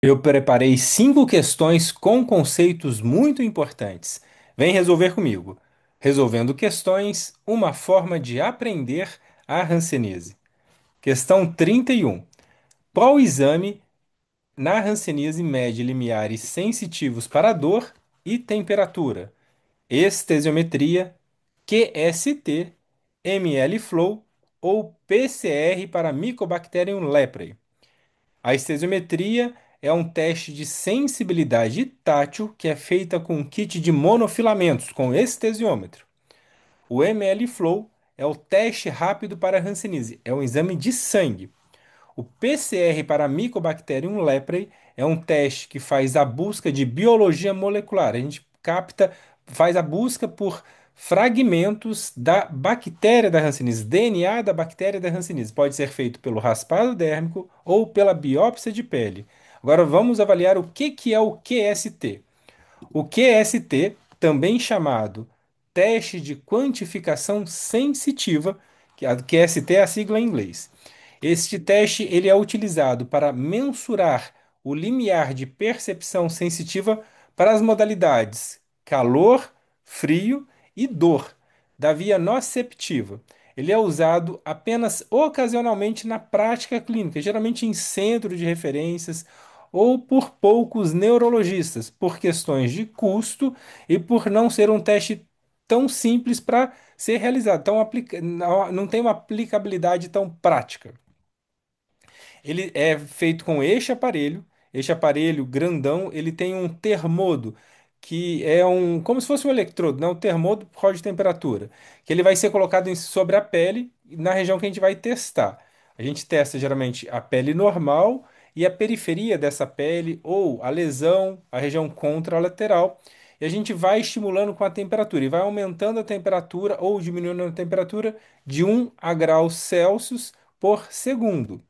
Eu preparei 5 questões com conceitos muito importantes. Vem resolver comigo. Resolvendo questões, uma forma de aprender a hanseníase. Questão 31. Qual exame na hanseníase mede limiares sensitivos para dor e temperatura? Estesiometria, QST, ml-flow ou PCR para Mycobacterium leprae? A estesiometria é um teste de sensibilidade tátil que é feita com um kit de monofilamentos com estesiômetro. O ml-flow é o teste rápido para Hanseníase, é um exame de sangue. O PCR para Mycobacterium leprae é um teste que faz a busca de biologia molecular. A gente faz a busca por fragmentos da bactéria da Hanseníase, DNA da bactéria da Hanseníase. Pode ser feito pelo raspado dérmico ou pela biópsia de pele. Agora vamos avaliar o que é o QST. O QST, também chamado teste de quantificação sensitiva, que a QST é a sigla em inglês. Este teste ele é utilizado para mensurar o limiar de percepção sensitiva para as modalidades calor, frio e dor da via nociceptiva. Ele é usado apenas ocasionalmente na prática clínica, geralmente em centro de referências ou por poucos neurologistas, por questões de custo e por não ser um teste tão simples para ser realizado, não tem uma aplicabilidade tão prática. Ele é feito com este aparelho grandão, ele tem um termodo, que é como se fosse um eletrodo, né? Um termodo por causa de temperatura, que ele vai ser colocado sobre a pele, na região que a gente vai testar. A gente testa geralmente a pele normal e a periferia dessa pele, ou a lesão, a região contralateral, e a gente vai estimulando com a temperatura, e vai aumentando a temperatura ou diminuindo a temperatura de 1 a graus Celsius por segundo.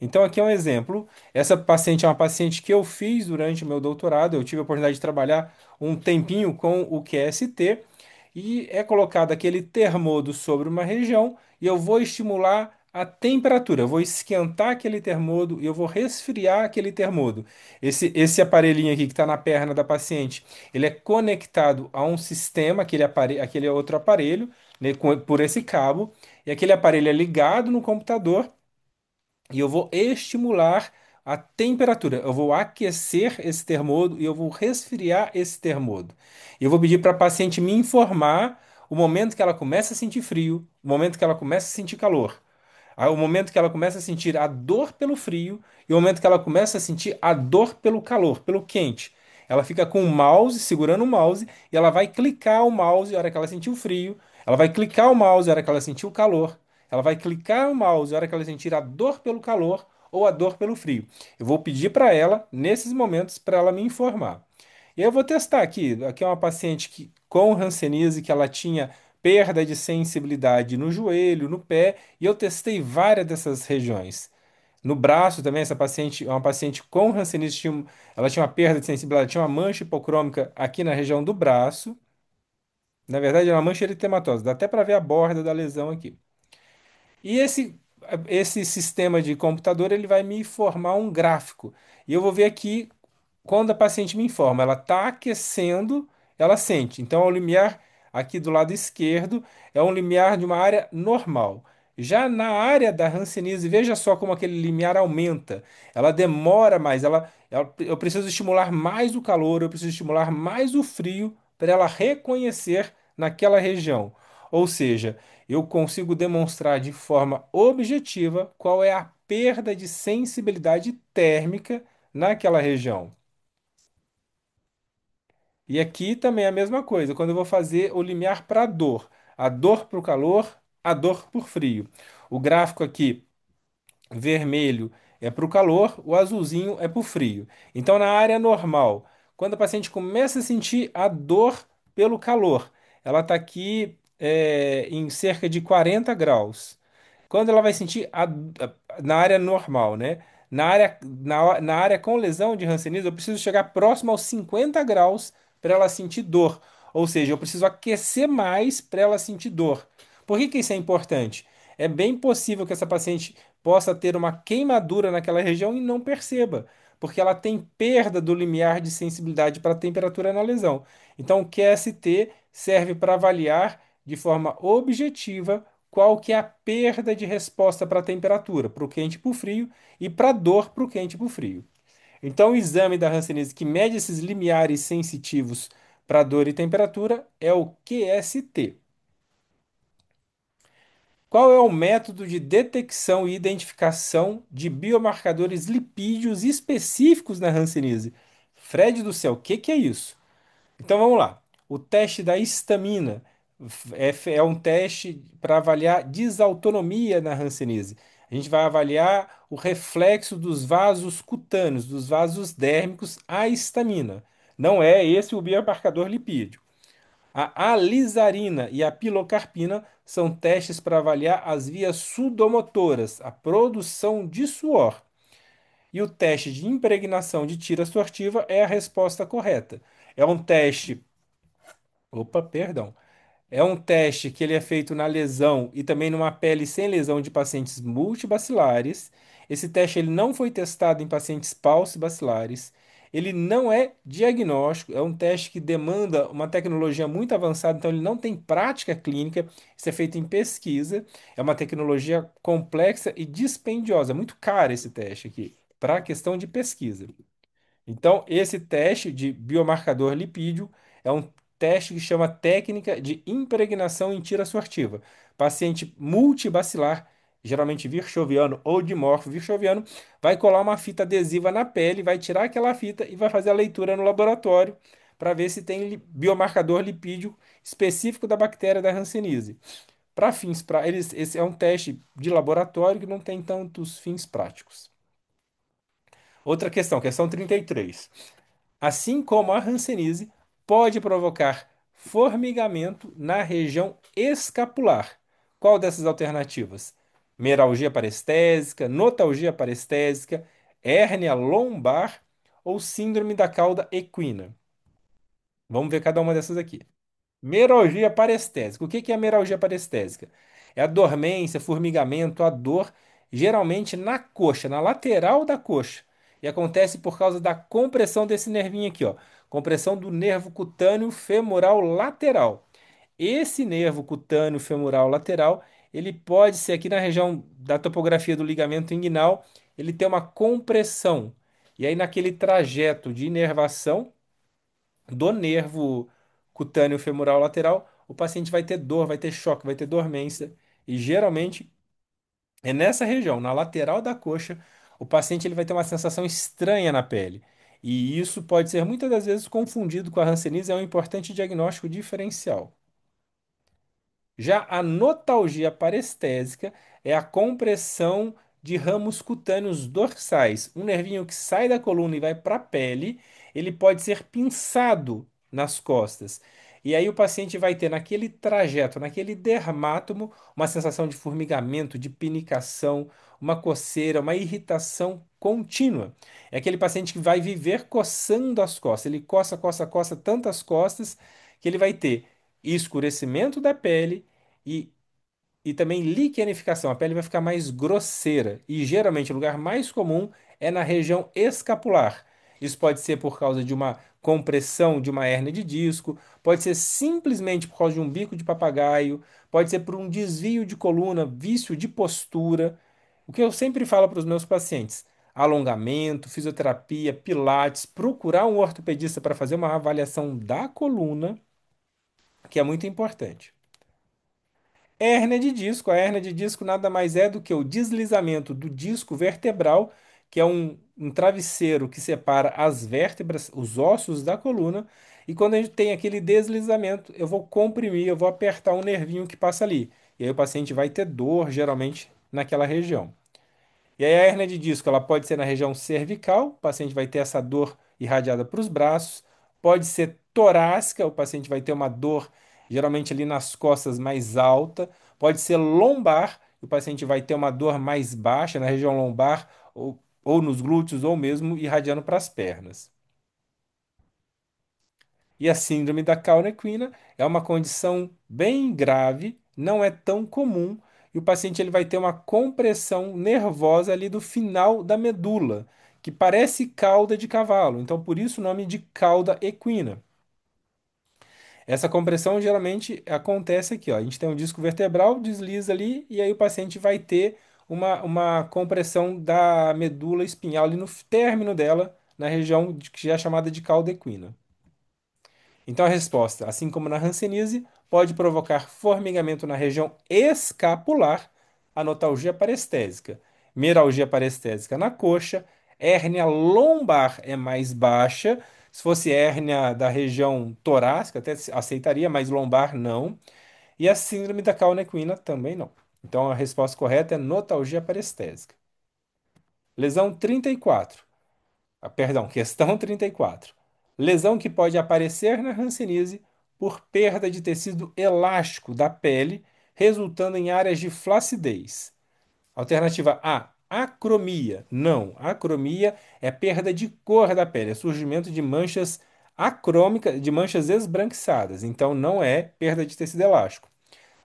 Então, aqui é um exemplo. Essa paciente é uma paciente que eu fiz durante o meu doutorado. Eu tive a oportunidade de trabalhar um tempinho com o QST e é colocado aquele termodo sobre uma região e eu vou estimular a temperatura. Eu vou esquentar aquele termodo e eu vou resfriar aquele termodo. Esse aparelhinho aqui que está na perna da paciente, ele é conectado a um sistema, aquele outro aparelho, né, por esse cabo, e aquele aparelho é ligado no computador e eu vou estimular a temperatura. Eu vou aquecer esse termodo e eu vou resfriar esse termodo. E eu vou pedir para a paciente me informar o momento que ela começa a sentir frio, o momento que ela começa a sentir calor. O momento que ela começa a sentir a dor pelo frio e o momento que ela começa a sentir a dor pelo calor, pelo quente. Ela fica com o mouse, segurando o mouse, e ela vai clicar o mouse na hora que ela sentir o frio, ela vai clicar o mouse na hora que ela sentir o calor, ela vai clicar o mouse na hora que ela sentir a dor pelo calor ou a dor pelo frio. Eu vou pedir para ela, nesses momentos, para ela me informar. E eu vou testar aqui. Aqui é uma paciente com hanseníase que ela tinha perda de sensibilidade no joelho, no pé, e eu testei várias dessas regiões. No braço também, essa paciente, é uma paciente com hanseníase, ela tinha uma perda de sensibilidade, tinha uma mancha hipocrômica aqui na região do braço. Na verdade, é uma mancha eritematosa, dá até para ver a borda da lesão aqui. E esse sistema de computador, ele vai me formar um gráfico. E eu vou ver aqui quando a paciente me informa, ela está aquecendo, ela sente. Então, o limiar aqui do lado esquerdo é um limiar de uma área normal. Já na área da hanseníase, veja só como aquele limiar aumenta. Ela demora mais, eu preciso estimular mais o calor, eu preciso estimular mais o frio para ela reconhecer naquela região. Ou seja, eu consigo demonstrar de forma objetiva qual é a perda de sensibilidade térmica naquela região. E aqui também é a mesma coisa, quando eu vou fazer o limiar para dor, a dor para o calor, a dor por frio. O gráfico aqui vermelho é para o calor, o azulzinho é para o frio. Então, na área normal, quando a paciente começa a sentir a dor pelo calor, ela está aqui em cerca de 40 graus. Quando ela vai sentir na área normal, né? Na área com lesão de Hanseníase, eu preciso chegar próximo aos 50 graus para ela sentir dor. Ou seja, eu preciso aquecer mais para ela sentir dor. Por que que isso é importante? É bem possível que essa paciente possa ter uma queimadura naquela região e não perceba, porque ela tem perda do limiar de sensibilidade para a temperatura na lesão. Então, o QST serve para avaliar de forma objetiva qual que é a perda de resposta para a temperatura, para o quente e para o frio, e para a dor para o quente e para o frio. Então, o exame da Hanseníase que mede esses limiares sensitivos para dor e temperatura é o QST. Qual é o método de detecção e identificação de biomarcadores lipídios específicos na Hanseníase? Fred do céu, o que que é isso? Então vamos lá. O teste da histamina é um teste para avaliar desautonomia na hanseníase. A gente vai avaliar o reflexo dos vasos cutâneos, dos vasos dérmicos à histamina. Não é esse o biomarcador lipídio. A alizarina e a pilocarpina são testes para avaliar as vias sudomotoras, a produção de suor. E o teste de impregnação de tira sortiva é a resposta correta. É um teste. Opa, perdão. É um teste que ele é feito na lesão e também numa pele sem lesão de pacientes multibacilares. Esse teste ele não foi testado em pacientes paucibacilares. Ele não é diagnóstico, é um teste que demanda uma tecnologia muito avançada, então ele não tem prática clínica. Isso é feito em pesquisa. É uma tecnologia complexa e dispendiosa, muito cara esse teste aqui, para a questão de pesquisa. Então, esse teste de biomarcador lipídio é um teste que chama técnica de impregnação em tira sortiva. Paciente multibacilar, geralmente virchoviano ou dimorfo virchoviano, vai colar uma fita adesiva na pele, vai tirar aquela fita e vai fazer a leitura no laboratório para ver se tem biomarcador lipídio específico da bactéria da Hanseníase. Para fins para eles, esse é um teste de laboratório que não tem tantos fins práticos. Outra questão, questão 33. Assim como a hanseníase pode provocar formigamento na região escapular. Qual dessas alternativas? Meralgia parestésica, notalgia parestésica, hérnia lombar ou síndrome da cauda equina? Vamos ver cada uma dessas aqui. Meralgia parestésica. O que que é a meralgia parestésica? É a dormência, formigamento, a dor, geralmente na coxa, na lateral da coxa. E acontece por causa da compressão desse nervinho aqui, ó. Compressão do nervo cutâneo femoral lateral. Esse nervo cutâneo femoral lateral, ele pode ser aqui na região da topografia do ligamento inguinal, ele tem uma compressão. E aí naquele trajeto de inervação do nervo cutâneo femoral lateral, o paciente vai ter dor, vai ter choque, vai ter dormência. E geralmente é nessa região, na lateral da coxa, o paciente ele vai ter uma sensação estranha na pele. E isso pode ser muitas das vezes confundido com a hanseníase, é um importante diagnóstico diferencial. Já a notalgia parestésica é a compressão de ramos cutâneos dorsais. Um nervinho que sai da coluna e vai para a pele, ele pode ser pinçado nas costas. E aí o paciente vai ter naquele trajeto, naquele dermátomo, uma sensação de formigamento, de pinicação, uma coceira, uma irritação contínua. É aquele paciente que vai viver coçando as costas. Ele coça, coça, coça tantas costas que ele vai ter escurecimento da pele e, e também liquenificação. A pele vai ficar mais grosseira e geralmente o lugar mais comum é na região escapular. Isso pode ser por causa de uma compressão de uma hérnia de disco, pode ser simplesmente por causa de um bico de papagaio, pode ser por um desvio de coluna, vício de postura. O que eu sempre falo para os meus pacientes: alongamento, fisioterapia, pilates, procurar um ortopedista para fazer uma avaliação da coluna, que é muito importante. Hérnia de disco. A hérnia de disco nada mais é do que o deslizamento do disco vertebral, que é um travesseiro que separa as vértebras, os ossos da coluna. E quando a gente tem aquele deslizamento, eu vou comprimir, eu vou apertar um nervinho que passa ali. E aí o paciente vai ter dor, geralmente, naquela região. E aí a hérnia de disco, ela pode ser na região cervical, o paciente vai ter essa dor irradiada para os braços, pode ser torácica, o paciente vai ter uma dor geralmente ali nas costas mais alta, pode ser lombar, o paciente vai ter uma dor mais baixa na região lombar ou nos glúteos ou mesmo irradiando para as pernas. E a síndrome da Cauda-Equina é uma condição bem grave, não é tão comum, e o paciente ele vai ter uma compressão nervosa ali do final da medula, que parece cauda de cavalo, então por isso o nome de cauda equina. Essa compressão geralmente acontece aqui, ó. A gente tem um disco vertebral, desliza ali, e aí o paciente vai ter uma compressão da medula espinhal ali no término dela, na região que é chamada de cauda equina. Então a resposta, assim como na hanseníase, pode provocar formigamento na região escapular, anotalgia parestésica, meralgia parestésica na coxa, hérnia lombar é mais baixa. Se fosse hérnia da região torácica, até aceitaria, mas lombar não. E a síndrome da cauda equina também não. Então a resposta correta é notalgia parestésica. Lesão 34. Perdão, questão 34. Lesão que pode aparecer na hanseníase por perda de tecido elástico da pele, resultando em áreas de flacidez. Alternativa A, acromia. Não, acromia é perda de cor da pele, é surgimento de manchas acrômicas, de manchas esbranquiçadas. Então não é perda de tecido elástico.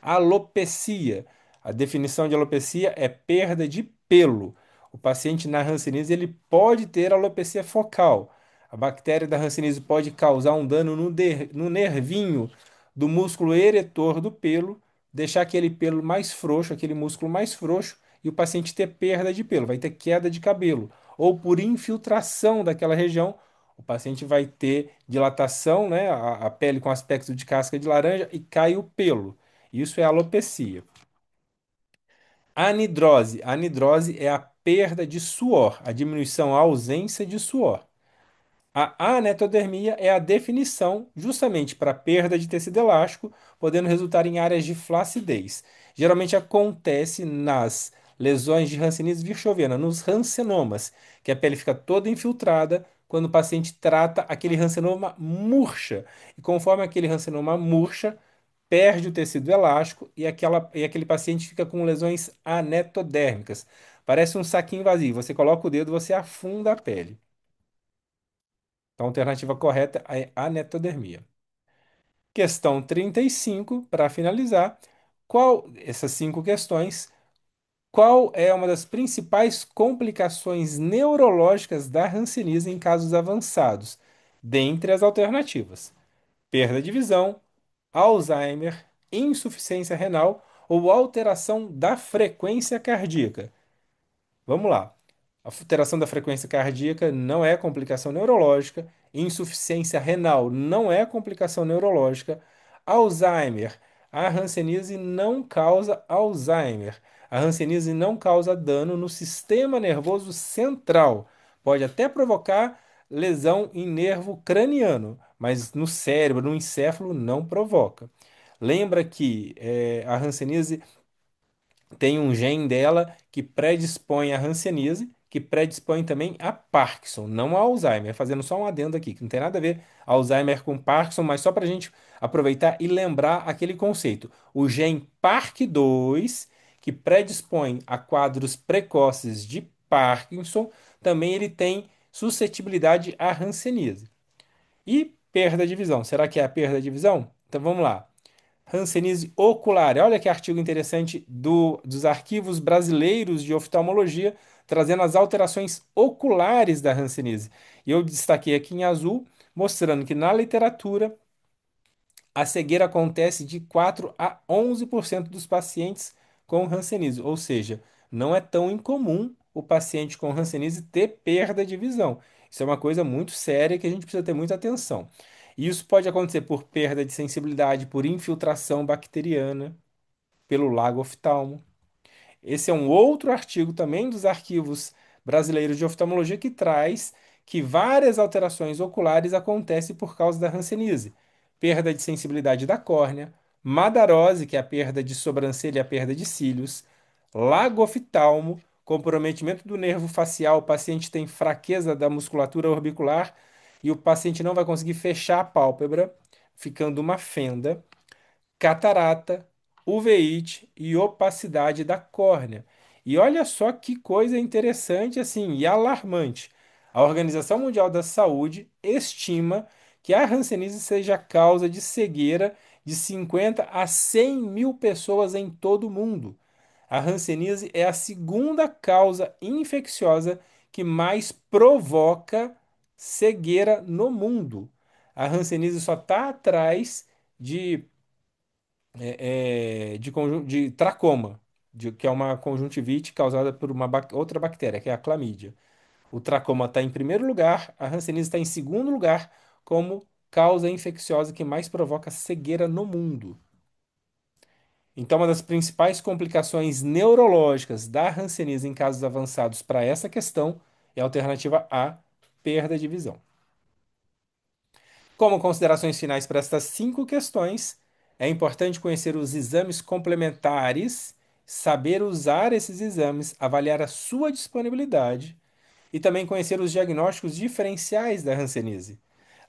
Alopecia. A definição de alopecia é perda de pelo. O paciente na hanseníase ele pode ter alopecia focal. A bactéria da hanseníase pode causar um dano no nervinho do músculo eretor do pelo, deixar aquele pelo mais frouxo, aquele músculo mais frouxo, e o paciente ter perda de pelo, vai ter queda de cabelo. Ou por infiltração daquela região, o paciente vai ter dilatação, né, a pele com aspecto de casca de laranja e cai o pelo. Isso é alopecia. Anidrose. Anidrose é a perda de suor, a diminuição, a ausência de suor. A anetodermia é a definição justamente para perda de tecido elástico, podendo resultar em áreas de flacidez. Geralmente acontece nas lesões de Hanseníase virchoviana, nos rancenomas, que a pele fica toda infiltrada quando o paciente trata aquele rancenoma murcha. E conforme aquele rancenoma murcha, perde o tecido elástico e aquele paciente fica com lesões anetodérmicas. Parece um saquinho vazio. Você coloca o dedo, você afunda a pele. Então, a alternativa correta é anetodermia. Questão 35, para finalizar, essas cinco questões, qual é uma das principais complicações neurológicas da hanseníase em casos avançados? Dentre as alternativas: perda de visão, Alzheimer, insuficiência renal ou alteração da frequência cardíaca. Vamos lá. A alteração da frequência cardíaca não é complicação neurológica. Insuficiência renal não é complicação neurológica. Alzheimer. A hanseníase não causa Alzheimer. A hanseníase não causa dano no sistema nervoso central. Pode até provocar lesão em nervo craniano, mas no cérebro, no encéfalo, não provoca. Lembra que a hanseníase tem um gene dela que predispõe à hanseníase, que predispõe também a Parkinson, não a Alzheimer. Fazendo só um adendo aqui, que não tem nada a ver Alzheimer com Parkinson, mas só para a gente aproveitar e lembrar aquele conceito. O gene PARC2, que predispõe a quadros precoces de Parkinson, também ele tem suscetibilidade à hanseníase. E perda de visão. Será que é a perda de visão? Então vamos lá. Hanseníase ocular. Olha que artigo interessante dos arquivos brasileiros de oftalmologia, trazendo as alterações oculares da hanseníase. E eu destaquei aqui em azul, mostrando que na literatura a cegueira acontece de 4 a 11% dos pacientes com hanseníase, ou seja, não é tão incomum o paciente com hanseníase ter perda de visão. Isso é uma coisa muito séria que a gente precisa ter muita atenção. E isso pode acontecer por perda de sensibilidade, por infiltração bacteriana, pelo lago oftalmo. Esse é um outro artigo também dos arquivos brasileiros de oftalmologia que traz que várias alterações oculares acontecem por causa da hanseníase. Perda de sensibilidade da córnea, madarose, que é a perda de sobrancelha e a perda de cílios, lago oftalmo, comprometimento do nervo facial, o paciente tem fraqueza da musculatura orbicular e o paciente não vai conseguir fechar a pálpebra, ficando uma fenda, catarata, uveíte e opacidade da córnea. E olha só que coisa interessante assim e alarmante. A Organização Mundial da Saúde estima que a hanseníase seja a causa de cegueira de 50 a 100 mil pessoas em todo o mundo. A hanseníase é a segunda causa infecciosa que mais provoca cegueira no mundo. A hanseníase só está atrás de, de tracoma, que é uma conjuntivite causada por uma outra bactéria, que é a clamídia. O tracoma está em primeiro lugar, a hanseníase está em segundo lugar como causa infecciosa que mais provoca cegueira no mundo. Então, uma das principais complicações neurológicas da hanseníase em casos avançados para essa questão é a alternativa A, perda de visão. Como considerações finais para estas 5 questões, é importante conhecer os exames complementares, saber usar esses exames, avaliar a sua disponibilidade e também conhecer os diagnósticos diferenciais da hanseníase.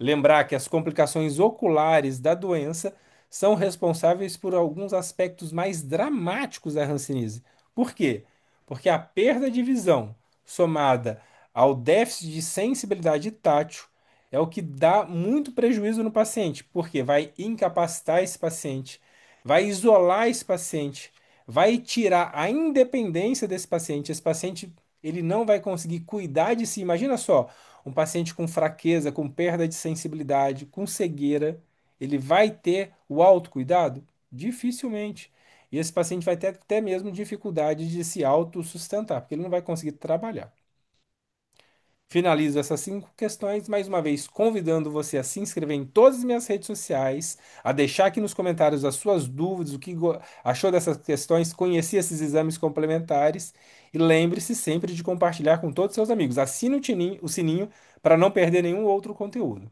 Lembrar que as complicações oculares da doença são responsáveis por alguns aspectos mais dramáticos da hanseníase. Por quê? Porque a perda de visão, somada ao déficit de sensibilidade tátil, é o que dá muito prejuízo no paciente, porque vai incapacitar esse paciente, vai isolar esse paciente, vai tirar a independência desse paciente. Esse paciente ele não vai conseguir cuidar de si. Imagina só, um paciente com fraqueza, com perda de sensibilidade, com cegueira, ele vai ter o autocuidado? Dificilmente. E esse paciente vai ter até mesmo dificuldade de se autossustentar, porque ele não vai conseguir trabalhar. Finalizo essas 5 questões, mais uma vez convidando você a se inscrever em todas as minhas redes sociais, a deixar aqui nos comentários as suas dúvidas, o que achou dessas questões, conhecer esses exames complementares e lembre-se sempre de compartilhar com todos os seus amigos. Assine o sininho para não perder nenhum outro conteúdo.